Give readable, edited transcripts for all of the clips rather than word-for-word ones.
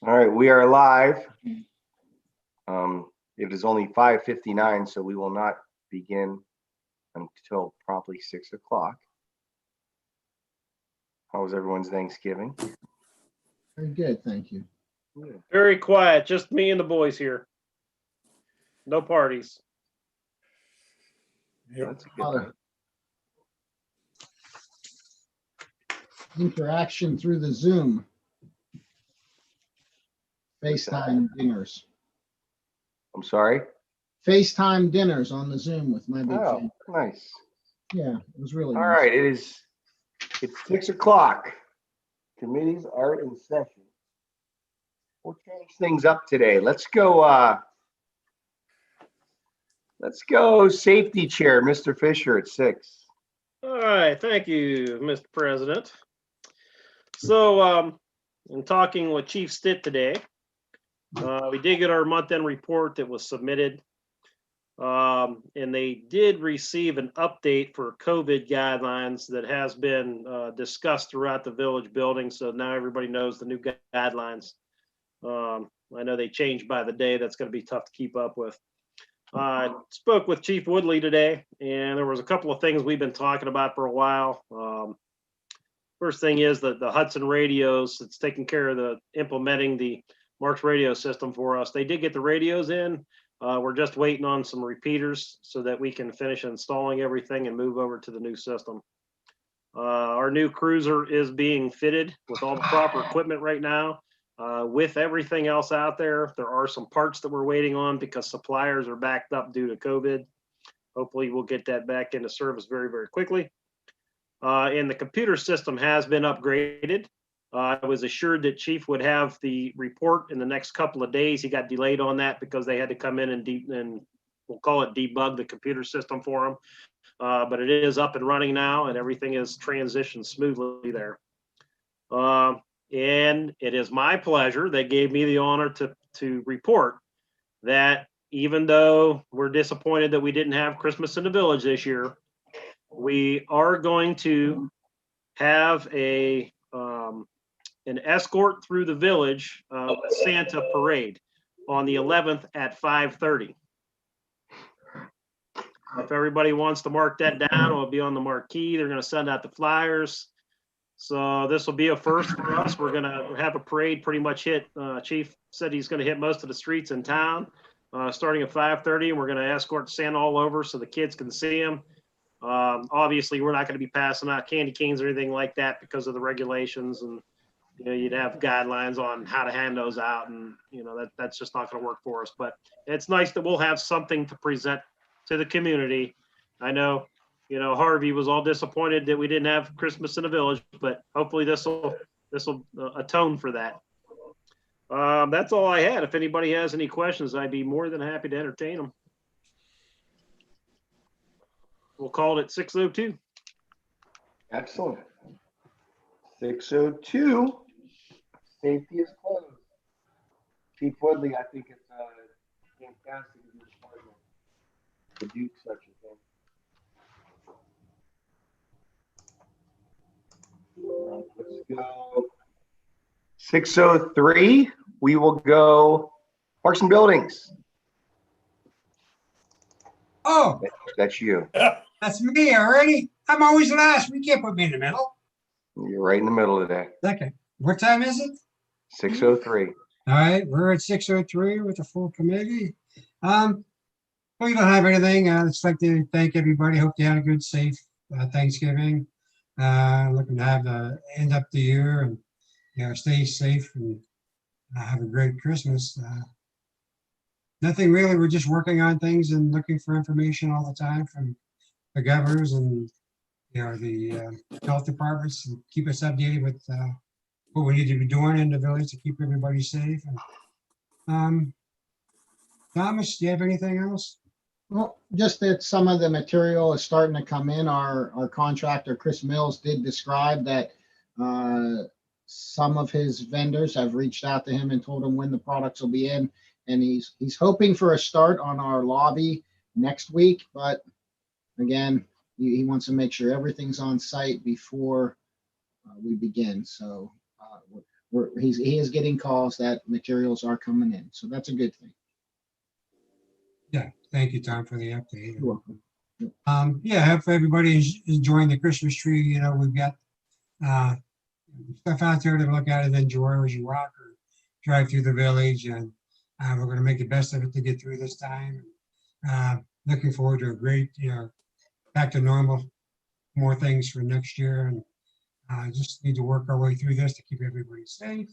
All right, we are live. It is only 5:59, so we will not begin until promptly 6 o'clock. How was everyone's Thanksgiving? Very good, thank you. Very quiet, just me and the boys here. No parties. That's a good Other thing. interaction through the Zoom. What's that? FaceTime dinners. I'm sorry? FaceTime dinners on the Zoom with my big Oh, family. nice. Yeah, it was really All nice. right, it's 6 o'clock. Committees are in session. We'll change things up today. Let's go safety chair, Mr. Fisher at 6. All right, thank you, Mr. President. So, in talking with Chief Stitt today, we did get our month-end report that was submitted. And they did receive an update for COVID guidelines that has been discussed throughout the village building. So now everybody knows the new guidelines. I know they change by the day. That's going to be tough to keep up with. Spoke with Chief Woodley today, and there was a couple of things we've been talking about for a while. First thing is that the Hudson radios, it's taking care of implementing the Marks radio system for us. They did get the radios in. We're just waiting on some repeaters so that we can finish installing everything and move over to the new system. Our new cruiser is being fitted with all the proper equipment right now. With everything else out there, there are some parts that we're waiting on because suppliers are backed up due to COVID. Hopefully we'll get that back into service very, very quickly. And the computer system has been upgraded. I was assured that Chief would have the report in the next couple of days. He got delayed on that because they had to come in and we'll call it debug the computer system for him. But it is up and running now, and everything is transitioned smoothly there. And it is my pleasure. They gave me the honor to report that even though we're disappointed that we didn't have Christmas in the village this year, we are going to have an escort through the village Santa parade on the 11th at 5:30. If everybody wants to mark that down, it'll be on the marquee. They're going to send out the flyers. So this will be a first for us. We're going to have a parade pretty much hit. Chief said he's going to hit most of the streets in town starting at 5:30. And we're going to escort Santa all over so the kids can see him. Obviously, we're not going to be passing out candy canes or anything like that because of the regulations. And, you know, you'd have guidelines on how to hand those out. And, you know, that's just not going to work for us. But it's nice that we'll have something to present to the community. I know, you know, Harvey was all disappointed that we didn't have Christmas in the village, but hopefully this will atone for that. That's all I had. If anybody has any questions, I'd be more than happy to entertain them. We'll call it at 6:02. Excellent. 6:02. Safety is closed. Chief Woodley, I think it's fantastic of your department to do such a thing. Let's go. 6:03. We will go Parks and Buildings. Oh, That's you. that's me already. I'm always last. We can't put me in the middle. You're right in the middle today. Okay. What time is it? 6:03. All right. We're at 6:03 with the full committee. We don't have anything. I'd just like to thank everybody. Hope you had a good, safe Thanksgiving. Looking to have the end up the year and, you know, stay safe and have a great Christmas. Nothing really. We're just working on things and looking for information all the time from the governors and, you know, the health departments, and keep us updated with what we need to be doing in the village to keep everybody safe. And, Thomas, do you have anything else? Well, just that some of the material is starting to come in. Our contractor, Chris Mills, did describe that some of his vendors have reached out to him and told him when the products will be in. And he's hoping for a start on our lobby next week. But again, he wants to make sure everything's on site before we begin. So he is getting calls that materials are coming in. So that's a good thing. Yeah, thank you, Tom, for the update. You're welcome. Yeah, I hope everybody is enjoying the Christmas tree. You know, we've got stuff out there to look at and enjoy as you walk or drive through the village. And we're going to make the best of it to get through this time. Looking forward to a great, back to normal, more things for next year. And just need to work our way through this to keep everybody safe.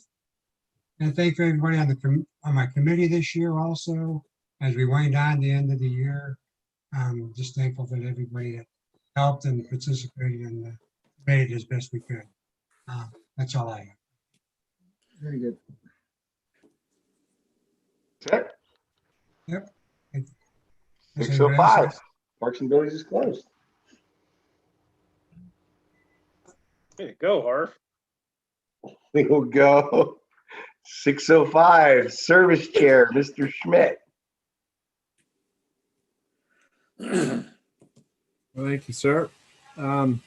And thank everybody on my committee this year also, as we wind down the end of the year. I'm just thankful that everybody that helped and participated and made it as best we could. That's all I have. Very good. That's it. Yep. Does 6:05. anybody else have- Parks and Buildings is closed. There you go, Harv. We will go 6:05, Service Chair, Mr. Schmidt. Well, thank you, sir. We'll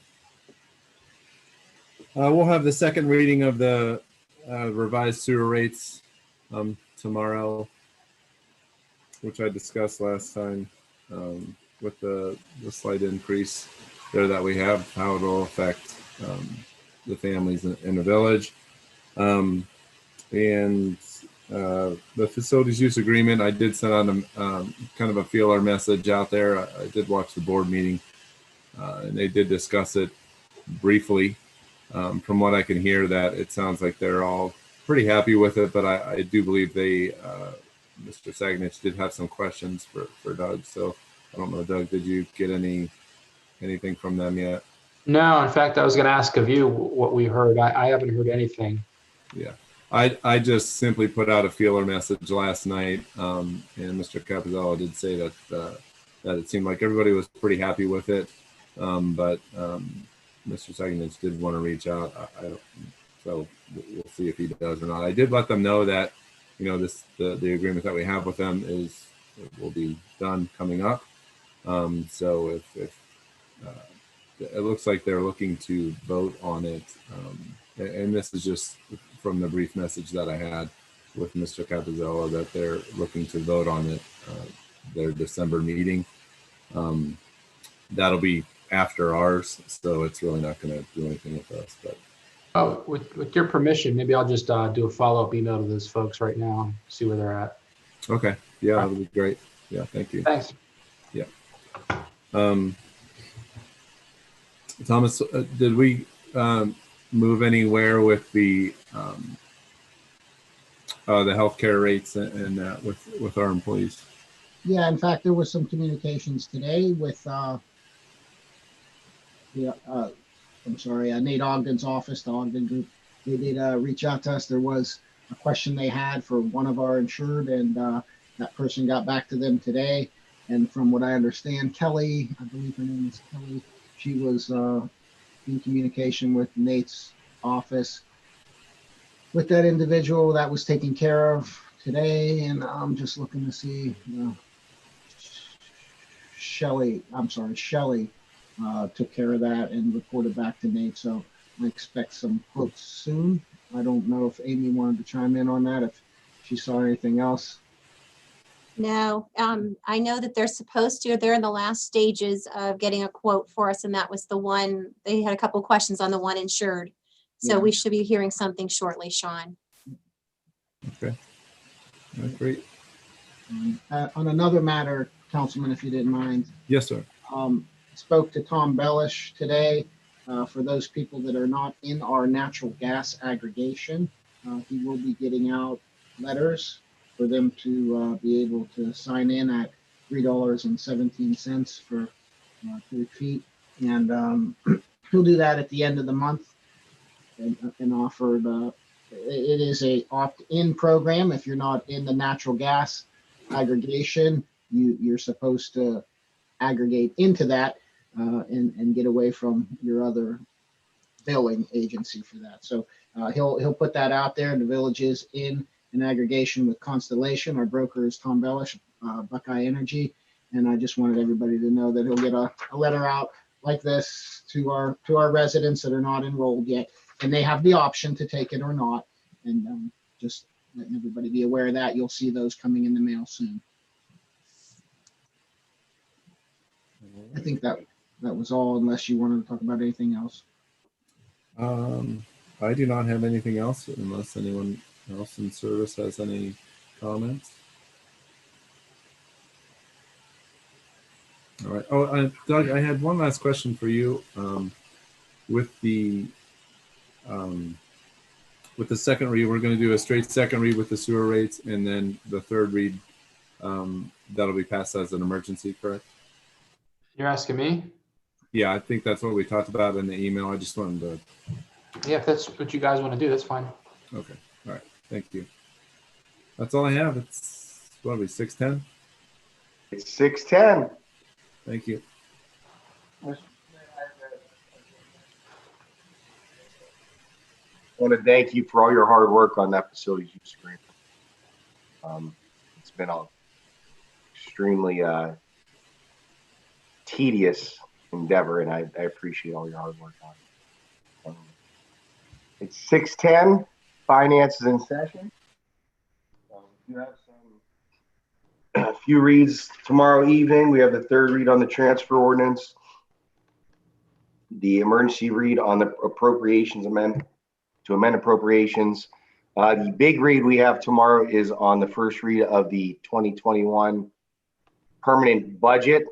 have the second reading of the revised sewer rates tomorrow, which I discussed last time with the slight increase there that we have, how it will affect the families in the village. And the facilities use agreement, I did send out kind of a feeler message out there. I did watch the board meeting and they did discuss it briefly. From what I can hear, that it sounds like they're all pretty happy with it, but I do believe they, Mr. Sagnich did have some questions for Doug. So I don't know, Doug, did you get anything from them yet? No, in fact, I was going to ask of you what we heard. I haven't heard anything. Yeah, I just simply put out a feeler message last night, and Mr. Capizella did say that it seemed like everybody was pretty happy with it, but Mr. Sagnich did want to reach out. I don't, so we'll see if he does or not. I did let them know that the agreement that we have with them will be done coming up. So if it looks like they're looking to vote on it, and this is just from the brief message that I had with Mr. Capizella, that they're looking to vote on it, their December meeting. That'll be after ours, so it's really not going to do anything with us. But With your permission, maybe I'll just do a follow-up email to those folks right now, see where they're at. okay, yeah, that'll be great. Yeah, thank you. Thanks. Yeah. Thomas, did we move anywhere with the healthcare rates and that with our employees? Yeah, in fact, there was some communications today with Nate Ogden's office, the Ogden Group. They did reach out to us. There was a question they had for one of our insured, and that person got back to them today. And from what I understand, Kelly, I believe her name is Kelly, she was in communication with Nate's office with that individual. That was taken care of today. And I'm just looking to see, Shelly took care of that and reported back to Nate. So I expect some quotes soon. I don't know if Amy wanted to chime in on that, if she saw anything else. No, I know that they're in the last stages of getting a quote for us, and that was the one, they had a couple of questions on the one insured. So Yeah. we should be hearing something shortly, Sean. Okay, great. On another matter, Councilman, if you didn't mind, Yes, sir. spoke to Tom Bellish today. For those people that are not in our natural gas aggregation, he will be getting out letters for them to be able to sign in at $3.17 for cubic feet. And he'll do that at the end of the month and offered, it is a opt-in program. If you're not in the natural gas aggregation, you're supposed to aggregate into that and get away from your other billing agency for that. So he'll put that out there. The village is in an aggregation with Constellation. Our broker is Tom Bellish, Buckeye Energy. And I just wanted everybody to know that he'll get a letter out like this to our residents that are not enrolled yet. And they have the option to take it or not. And just letting everybody be aware of that. You'll see those coming in the mail soon. I think that was all, unless you wanted to talk about anything else. I do not have anything else unless anyone else in service has any comments. All right. Oh, Doug, I had one last question for you. With the second read, we're going to do a straight second read with the sewer rates, and then the third read that'll be passed as an emergency, correct? You're asking me? Yeah, I think that's what we talked about in the email. I just wanted to. Yeah, if that's what you guys want to do, that's fine. Okay. All right. Thank you. That's all I have. It's what are we, 6:10? It's 6:10. Thank you. I want to thank you for all your hard work on that facilities use agreement. It's been an extremely tedious endeavor, and I appreciate all your hard work on it. It's 6:10. Finance is in session. You have a few reads tomorrow evening. We have the third read on the transfer ordinance, the emergency read on the appropriations amendment to amend appropriations. The big read we have tomorrow is on the first read of the 2021 permanent budget.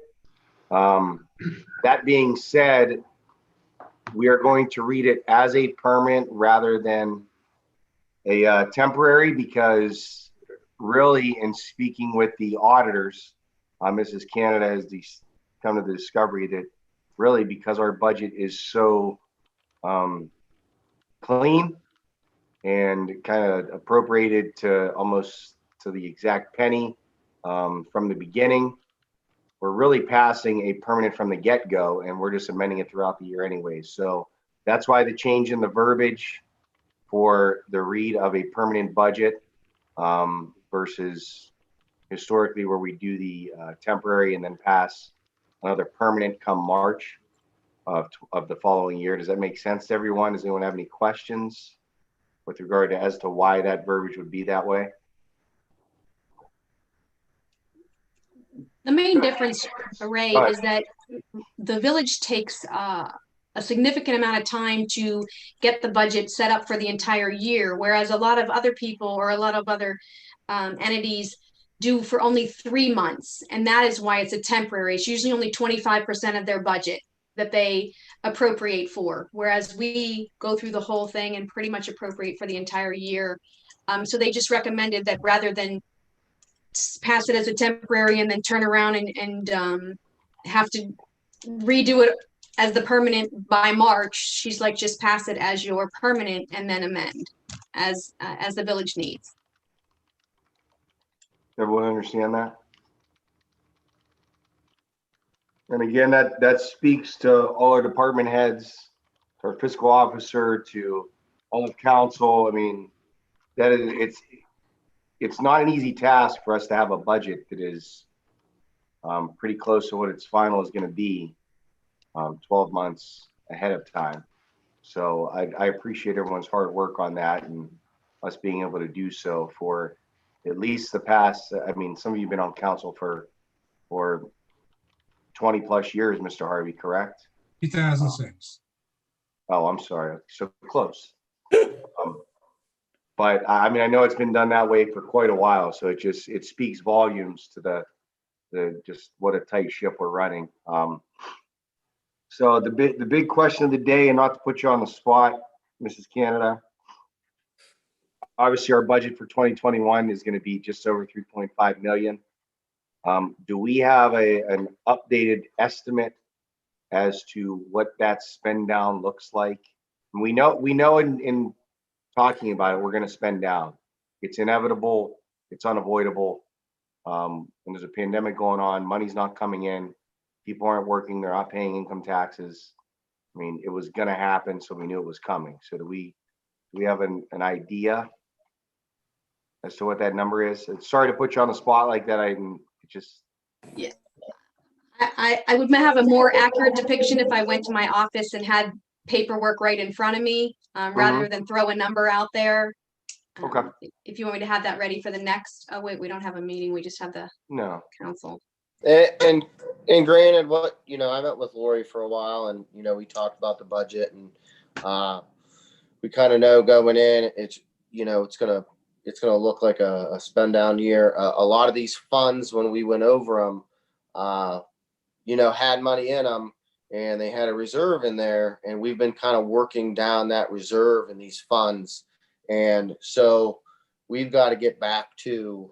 That being said, we are going to read it as a permanent rather than a temporary, because really, in speaking with the auditors, Mrs. Canada has come to the discovery that really, because our budget is so clean and kind of appropriated to almost to the exact penny from the beginning, we're really passing a permanent from the get-go, and we're just amending it throughout the year anyway. So that's why the change in the verbiage for the read of a permanent budget versus historically where we do the temporary and then pass another permanent come March of the following year. Does that make sense to everyone? Does anyone have any questions with regard to as to why that verbiage would be that way? The main difference, Ray, is that the village takes a significant amount of time to get the budget set up for the entire year, whereas a lot of other people or a lot of other entities do for only 3 months. And that is why it's a temporary. It's usually only 25% of their budget that they appropriate for, whereas we go through the whole thing and pretty much appropriate for the entire year. So they just recommended that rather than pass it as a temporary and then turn around and have to redo it as the permanent by March, she's like, just pass it as your permanent and then amend as the village needs. Everyone understand that? And again, that speaks to all our department heads, our fiscal officer, to all of council. I mean, that is, it's not an easy task for us to have a budget that is pretty close to what its final is going to be 12 months ahead of time. So I appreciate everyone's hard work on that and us being able to do so for at least the past. I mean, some of you have been on council for 20 plus years, Mr. Harvey, correct? 2006. Oh, I'm sorry. So close. But I mean, I know it's been done that way for quite a while. So it speaks volumes to the just what a tight ship we're running. So the big question of the day, and not to put you on the spot, Mrs. Canada, obviously our budget for 2021 is going to be just over 3.5 million. Do we have an updated estimate as to what that spend down looks like? And we know in talking about it, we're going to spend down. It's inevitable. It's unavoidable. When there's a pandemic going on, money's not coming in. People aren't working. They're not paying income taxes. I mean, it was going to happen, so we knew it was coming. So do we have an idea as to what that number is? Sorry to put you on the spot like that. I would have a more accurate depiction if I went to my office and had paperwork right in front of me, rather than throw a number out there. Okay. If you want me to have that ready for the next, oh wait, we don't have a meeting, we just have the No. council. And granted, what, I met with Lori for a while, and we talked about the budget, and we kind of know going in, it's it's gonna look like a spend down year. A lot of these funds, when we went over them, had money in them, and they had a reserve in there, and we've been kind of working down that reserve in these funds, and so we've got to get back to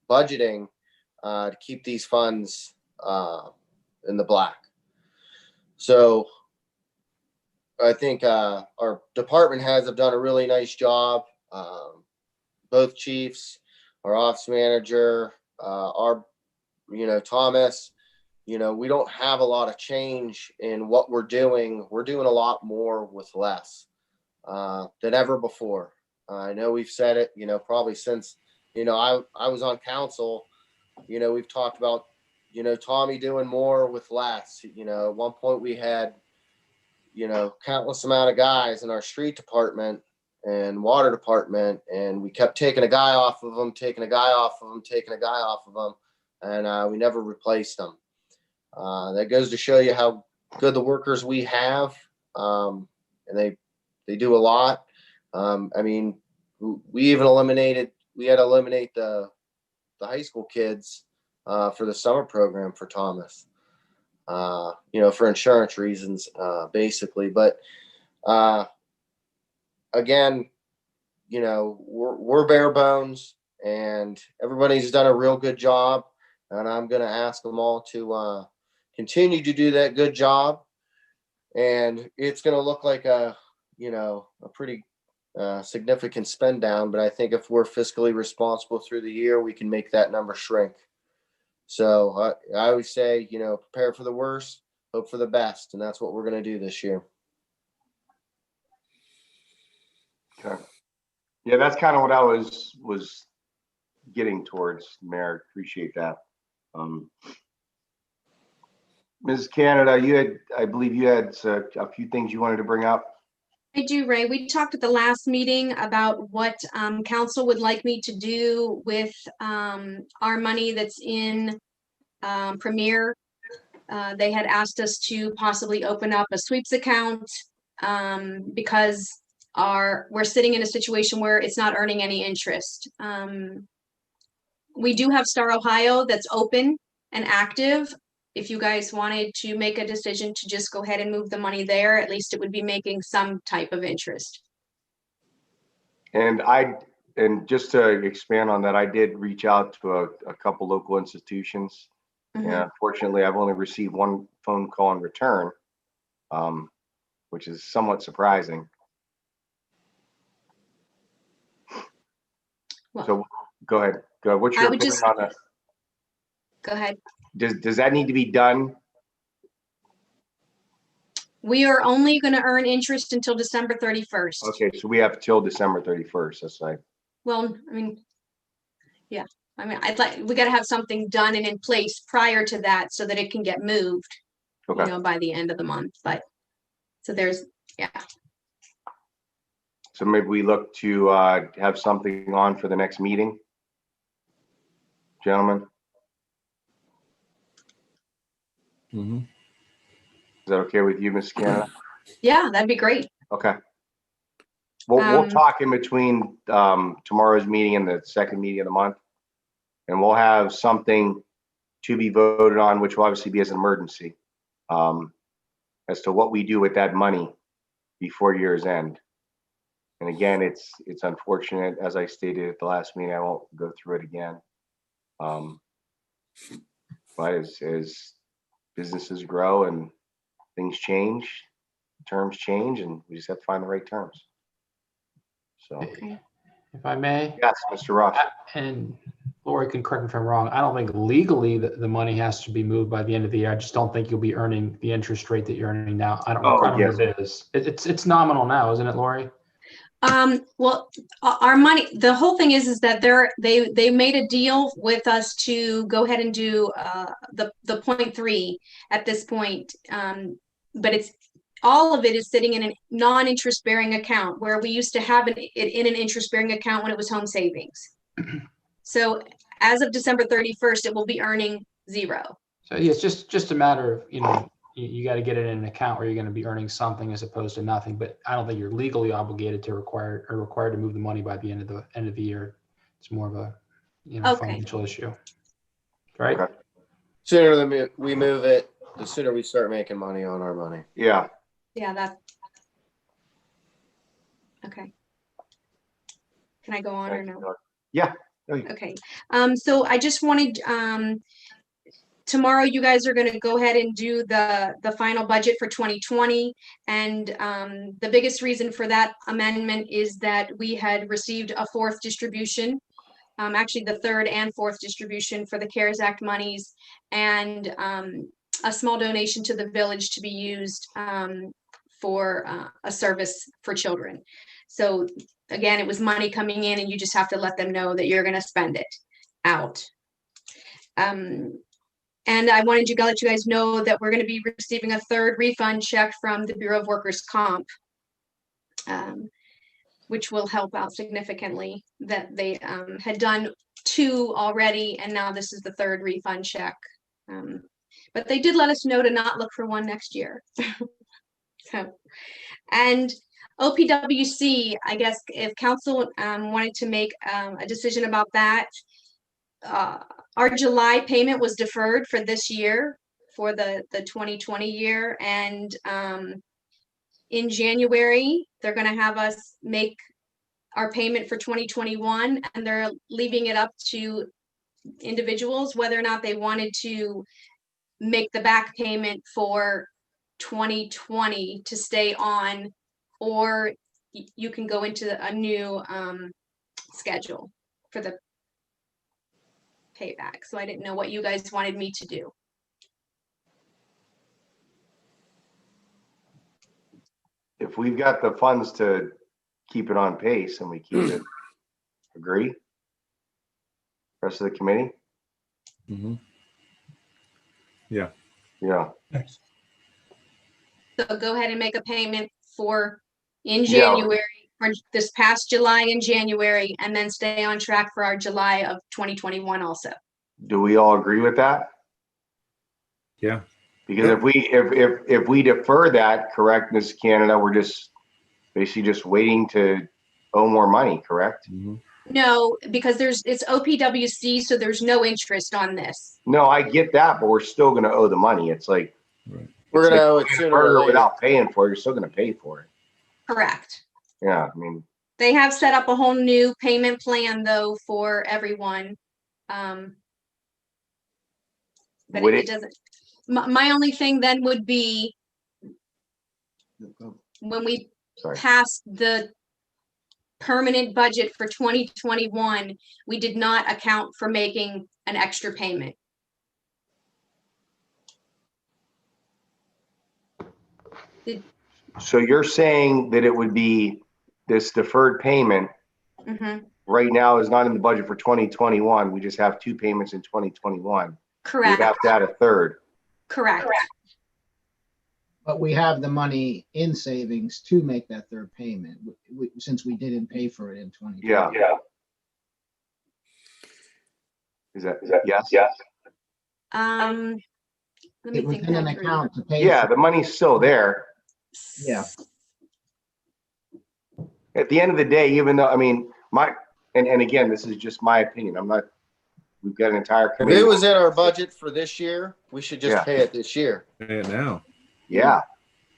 budgeting to keep these funds in the black. So I think our department heads have done a really nice job. Both chiefs, our office manager, our, Thomas, we don't have a lot of change in what we're doing. We're doing a lot more with less than ever before. I know we've said it, probably since, I was on council, we've talked about, Tommy doing more with less. At one point we had, countless amount of guys in our street department and water department, and we kept taking a guy off of them, taking a guy off of them, taking a guy off of them, and we never replaced them. That goes to show you how good the workers we have, and they do a lot. I mean, we had to eliminate the high school kids for the summer program for Thomas, for insurance reasons, basically. But again, we're bare bones, and everybody's done a real good job, and I'm going to ask them all to continue to do that good job. And it's going to look like a pretty significant spend down, but I think if we're fiscally responsible through the year, we can make that number shrink. So I always say, prepare for the worst, hope for the best, and that's what we're going to do this year. Okay. Yeah, that's kind of what I was getting towards, Mayor. Appreciate that. Ms. Canada, I believe you had a few things you wanted to bring up. I do, Ray. We talked at the last meeting about what council would like me to do with our money that's in Premier. They had asked us to possibly open up a sweeps account because we're sitting in a situation where it's not earning any interest. We do have Star Ohio that's open and active. If you guys wanted to make a decision to just go ahead and move the money there, at least it would be making some type of interest. And just to expand on that, I did reach out to a couple local institutions. Mhm. And unfortunately, I've only received one phone call in return, which is somewhat surprising. Well, So go ahead. What's your opinion on that? Go ahead. Does that need to be done? We are only going to earn interest until December 31st. Okay, so we have till December 31st. That's right. Well, I mean, yeah. I mean, we got to have something done and in place prior to that so that it can get moved, Okay. by the end of the month. But so there's, yeah. So maybe we look to have something on for the next meeting, gentlemen. Mm-hmm. Is that okay with you, Ms. Canada? Yeah, that'd be great. Okay. We'll talk in between tomorrow's meeting and the second meeting of the month, and we'll have something to be voted on, which will obviously be as an emergency, as to what we do with that money before year's end. And again, it's unfortunate, as I stated at the last meeting. I won't go through it again. But as businesses grow and things change, terms change, and we just have to find the right terms. So, Okay. If I may, yes, Mr. Ross. and Lori can correct me if I'm wrong, I don't think legally the money has to be moved by the end of the year. I just don't think you'll be earning the interest rate that you're earning now. I don't know what it is. It's nominal now, isn't it, Lori? Well, our money, the whole thing is that they made a deal with us to go ahead and do the 0.3 at this point. But it's all of it is sitting in a non-interest bearing account where we used to have it in an interest bearing account when it was home savings. So as of December 31st, it will be earning 0. So yeah, it's just a matter of, you got to get it in an account where you're going to be earning something as opposed to nothing. But I don't think you're legally obligated to required to move the money by the end of the year. It's more of a Okay. financial issue, right? Okay. Sooner than we move it, the sooner we start making money on our money. Yeah, Yeah, that's okay. Can I go on or no? yeah. Okay, so I just wanted, tomorrow you guys are gonna go ahead and do the final budget for 2020. And the biggest reason for that amendment is that we had received a 4th distribution, actually the 3rd and 4th distribution for the CARES Act monies, and a small donation to the village to be used for a service for children. So again, it was money coming in and you just have to let them know that you're going to spend it out. And I wanted to let you guys know that we're going to be receiving a 3rd refund check from the Bureau of Workers' Comp, which will help out significantly. That they had done 2 already, and now this is the 3rd refund check. But they did let us know to not look for one next year. So, and OPWC, I guess if council wanted to make a decision about that, our July payment was deferred for this year, for the 2020 year. And in January, they're going to have us make our payment for 2021, and they're leaving it up to individuals whether or not they wanted to make the back payment for 2020 to stay on, or you can go into a new schedule for the payback. So I didn't know what you guys wanted me to do. If we've got the funds to keep it on pace and we keep it, agree? Rest of the committee? Mhm. Yeah. Yeah. Thanks. So go ahead and make a payment for in Yeah. January, for this past July and January, and then stay on track for our July of 2021 also. Do we all agree with that? Yeah. Because if we defer that, correct, Ms. Canada, we're just basically just waiting to owe more money, correct? Mhm. No, because it's OPWC, so there's no interest on this. No, I get that, but we're still gonna owe the money. It's like, We're gonna owe it it's sooner like or burger later. without paying for it, you're still gonna pay for it. Correct. Yeah, I mean, They have set up a whole new payment plan though for everyone. But Would it it- doesn't, my only thing then would be when we sorry. passed the permanent budget for 2021, we did not account for making an extra payment. So you're saying that it would be this deferred payment Mhm. right now is not in the budget for 2021. We just have 2 payments in 2021. We Correct, have to add a 3rd. correct. But we have the money in savings to make that 3rd payment, since we didn't pay for it in 2020. Yeah. Is that yes? Let me It was think in an that through. account to pay. Yeah, for- the money's still there. Yeah. At the end of the day, even though, I mean, and again, this is just my opinion. We've got an entire If committee. it was in our budget for this year, we should just Yeah. pay it this year. Pay it now. Yeah,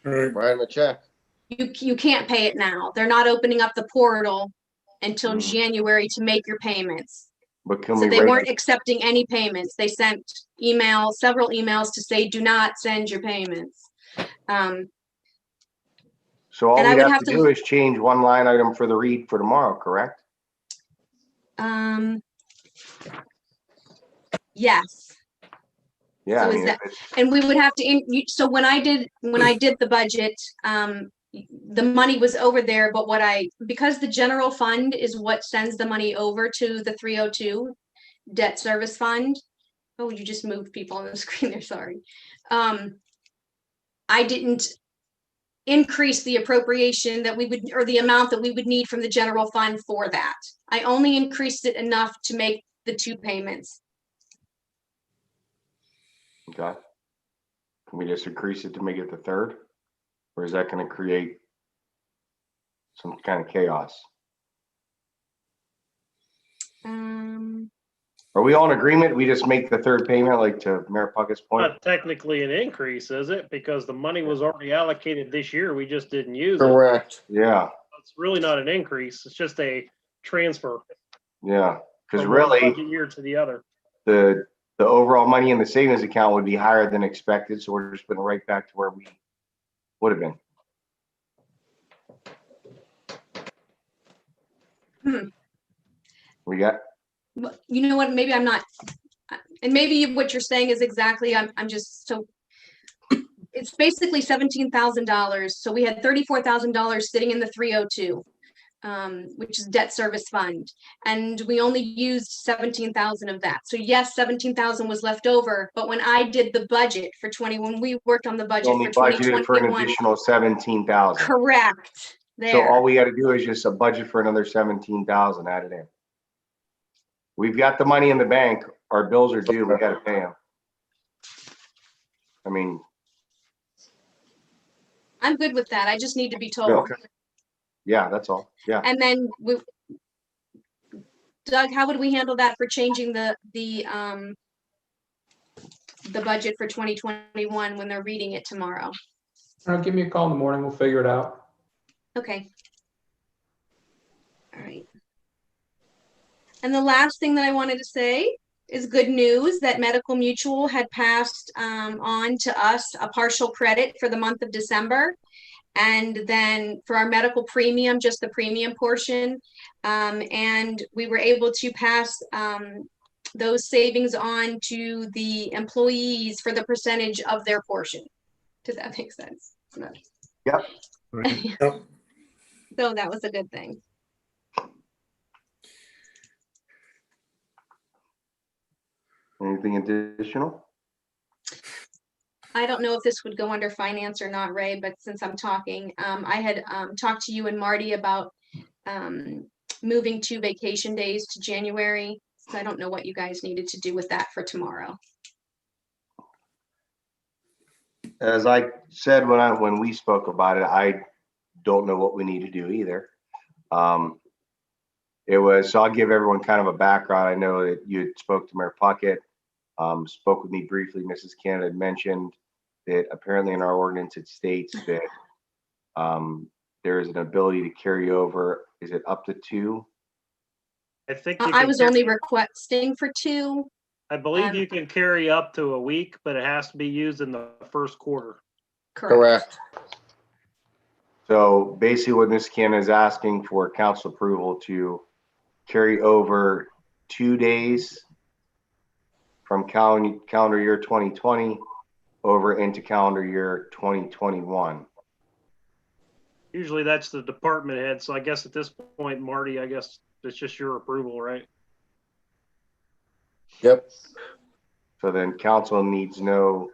Write them a check. You can't pay it now. They're not opening up the portal until Mm. January to make your payments. but can So we they write- weren't accepting any payments. They sent several emails to say, do not send your payments. So all and I we would have have to to- do is change one line item for the read for tomorrow, correct? Yes. Yeah, So I is mean, that- if it's- And we would have to, so when I did the budget, the money was over there, but because the general fund is what sends the money over to the 302 debt service fund. Oh, you just moved people on the screen there, sorry. I didn't increase the appropriation that we would, or the amount that we would need from the general fund for that. I only increased it enough to make the 2 payments. Okay. Can we just increase it to make it the third? Or is that gonna create some kind of chaos? Are we all in agreement? We just make the third payment, like to Mayor Puckett's point? Not technically an increase, is it? Because the money was already allocated this year. We just didn't use it. Correct. Yeah, It's really not an increase. It's just a transfer. yeah, because from one really, budget year to the other. the overall money in the savings account would be higher than expected, so we're just putting it right back to where we would have been. We got, Well, you know what, maybe I'm not, and maybe what you're saying is exactly, I'm just so, it's basically $17,000. So we had $34,000 sitting in the 302, which is debt service fund. And we only used 17,000 of that. So yes, 17,000 was left over, but when I did the budget for when we worked on the budget only for budgeted for an 2021. additional 17,000. Correct, So all there. we gotta do is just a budget for another 17,000 added in. We've got the money in the bank, our bills are due, we gotta pay them. I mean, I'm good with that. I just need to be told. okay. Yeah, that's all, yeah. And then Doug, how would we handle that for changing the budget for 2021 when they're reading it tomorrow? Give me a call in the morning. We'll figure it out. Okay. All right. And the last thing that I wanted to say is good news that Medical Mutual had passed on to us a partial credit for the month of December. And then for our medical premium, just the premium portion. And we were able to pass those savings on to the employees for the percentage of their portion. Does that make sense? No. Yep. So that was a good thing. Anything additional? I don't know if this would go under finance or not, Ray, but since I'm talking, I had talked to you and Marty about moving 2 vacation days to January. So I don't know what you guys needed to do with that for tomorrow. As I said when we spoke about it, I don't know what we need to do either. So I'll give everyone kind of a background. I know that you had spoke to Mayor Puckett, spoke with me briefly. Mrs. Canada had mentioned that apparently in our ordinance, it states that there is an ability to carry over, is it up to 2? I think you I can was carry- only requesting for 2. I believe you can carry up to a week, but it has to be used in the first quarter. Correct. So basically what Ms. Canada is asking for council approval to carry over 2 days from calendar year 2020 over into calendar year 2021. Usually that's the department head. So I guess at this point, Marty, I guess it's just your approval, right? Yep. So then council needs no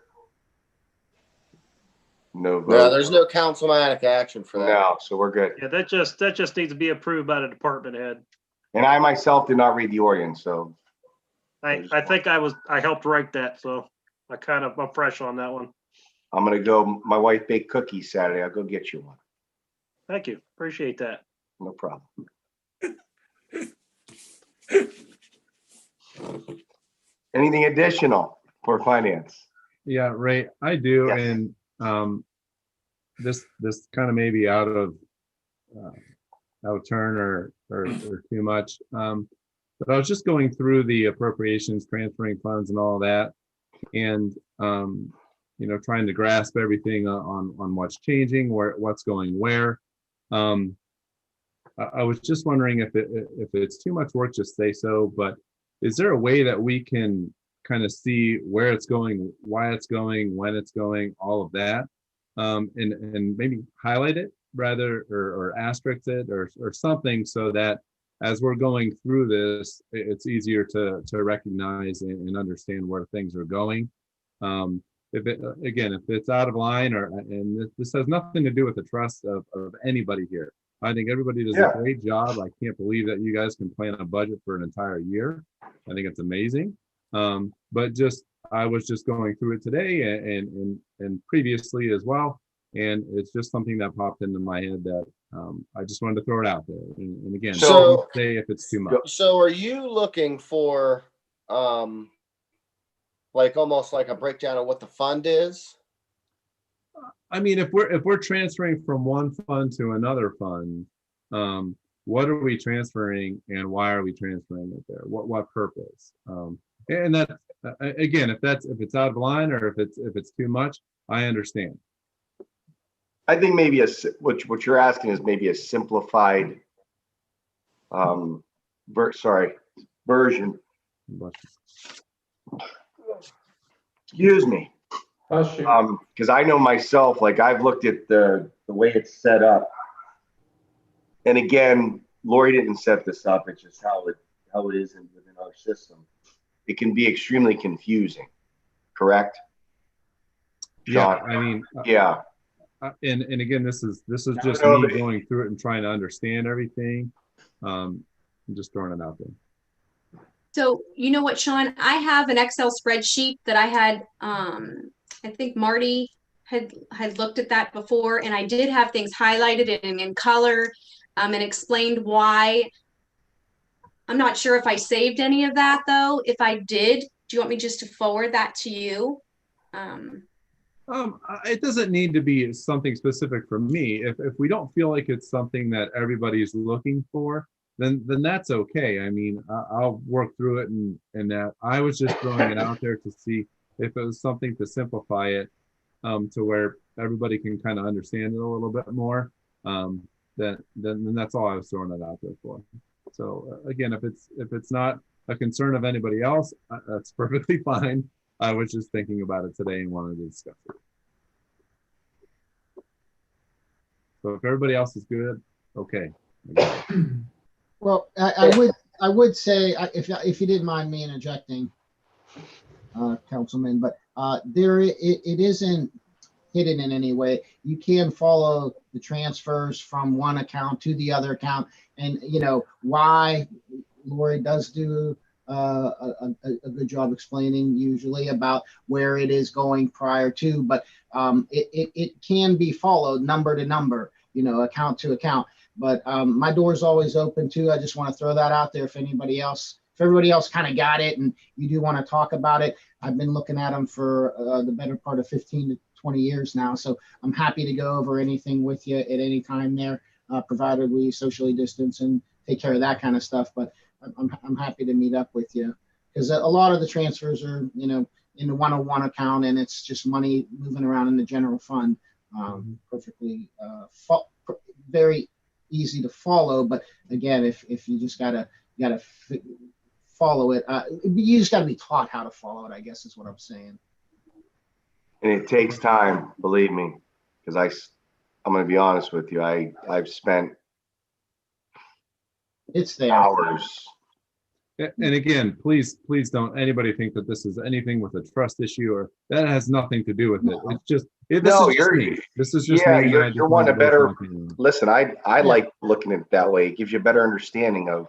vote. No, there's no councilmatic action for that. No, so we're good. Yeah, that just needs to be approved by the department head. And I myself did not read the ordinance, so I think I helped write that, so I'm fresh on that one. I'm gonna go, my wife baked cookies Saturday. I'll go get you one. Thank you. Appreciate that. No problem. Anything additional for finance? Yeah, Ray, I do, Yes. and this kind of maybe out of turn or too much. But I was just going through the appropriations, transferring funds, and all that, and trying to grasp everything on what's changing, what's going where. I was just wondering if it's too much work, just say so. But is there a way that we can kind of see where it's going, why it's going, when it's going, all of that, and maybe highlight it rather, or asterisk it, or something, so that as we're going through this, it's easier to recognize and understand where things are going. if it, again, if it's out of line and this has nothing to do with the trust of anybody here. I think everybody does Yeah. a great job. I can't believe that you guys can plan a budget for an entire year. I think it's amazing. But I was just going through it today and previously as well. And it's just something that popped into my head that I just wanted to throw it out there. And again, So- don't say if it's too much. So are you looking for, like almost like a breakdown of what the fund is? I mean, if we're transferring from one fund to another fund, what are we transferring and why are we transferring it there? What purpose? And that again, if it's out of line or if it's too much, I understand. I think maybe what you're asking is maybe a simplified version. But Excuse me. Because I know myself, like I've looked at the way it's set up. And again, Lori didn't set this up. It's just how it is within our system. It can be extremely confusing, correct? yeah, Sean? I mean, Yeah. and again, this is just No, me but- going through it and trying to understand everything. I'm just throwing it out there. So you know what, Sean, I have an Excel spreadsheet that I had, I think Marty had looked at that before, and I did have things highlighted and in color, and explained why. I'm not sure if I saved any of that though. If I did, do you want me just to forward that to you? It doesn't need to be something specific for me. If we don't feel like it's something that everybody's looking for, then that's okay. I mean, I'll work through it and that I was just throwing it out there to see if it was something to simplify it to where everybody can kind of understand it a little bit more. Then that's all I was throwing it out there for. So again, if it's not a concern of anybody else, that's perfectly fine. I was just thinking about it today and wanted to discuss it. So if everybody else is good, okay. Well, I would say, if you didn't mind me interjecting, Councilman, but it isn't hidden in any way. You can follow the transfers from one account to the other account, and why Lori does do a good job explaining usually about where it is going prior to, but it can be followed number to number, account to account. But my door's always open too. I just want to throw that out there if everybody else kind of got it and you do want to talk about it. I've been looking at them for the better part of 15 to 20 years now. So I'm happy to go over anything with you at any time there, provided we socially distance and take care of that kind of stuff. But I'm happy to meet up with you because a lot of the transfers are, in the 101 account and it's just money moving around in the general fund. Perfectly, very easy to follow. But again, if you just gotta follow it, you just gotta be taught how to follow it, I guess is what I'm saying. And it takes time, believe me, because I'm going to be honest with you. I've spent It's there. hours. And again, please don't anybody think that this is anything with a trust issue or that has nothing to do with it. It's just this is just Yeah, me. and I just you're wanted wanting a to better. voice my opinion. Listen, I like looking at it that way. It gives you a better understanding of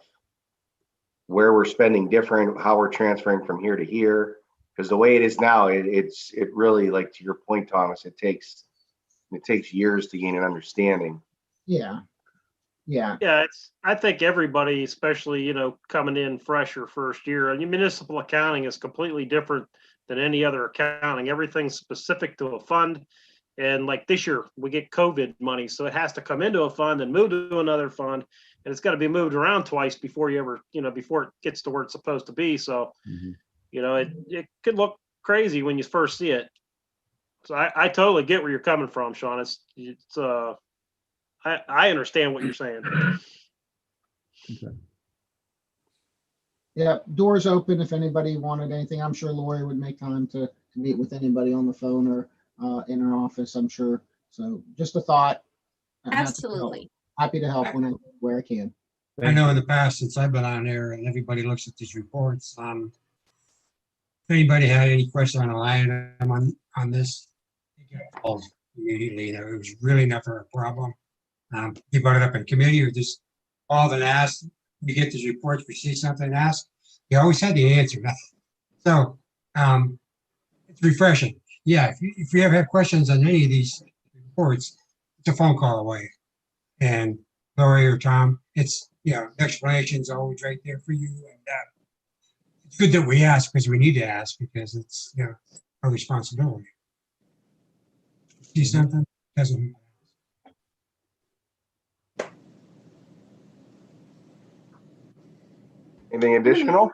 where we're spending different, how we're transferring from here to here. Because the way it is now, it really, like to your point, Thomas, it takes years to gain an understanding. Yeah. I think everybody, especially, coming in fresher first year, and municipal accounting is completely different than any other accounting. Everything's specific to a fund. And like this year, we get COVID money, so it has to come into a fund and move to another fund. And it's got to be moved around twice before before it gets to where it's supposed to be. So, it could look crazy when you first see it. So I totally get where you're coming from, Sean. I understand what you're saying. Okay. Yeah, doors open if anybody wanted anything. I'm sure Lori would make time to meet with anybody on the phone or in her office, I'm sure. So just a thought. Absolutely. Happy to help where I can. I know in the past, since I've been on there and everybody looks at these reports, If anybody had any question on a line item on this, they get called immediately. It was really never a problem. You brought it up in committee or just called and asked. We get these reports, we see something, ask. You always had the answer. So it's refreshing. Yeah, if you ever have questions on any of these reports, it's a phone call away. And Lori or Tom, it's, the explanation's always right there for you. And it's good that we ask because we need to ask because it's, our responsibility. See something? Doesn't. Anything additional?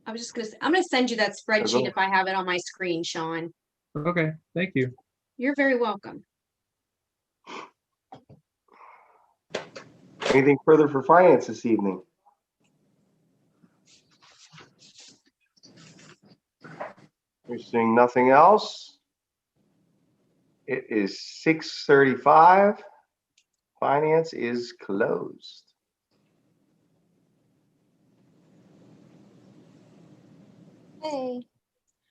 I was just gonna say, I'm gonna send you that spreadsheet Okay. if I have it on my screen, Sean. Okay, thank you. You're very welcome. Anything further for finance this evening? We're seeing nothing else. It is 6:35. Finance is closed. Hey.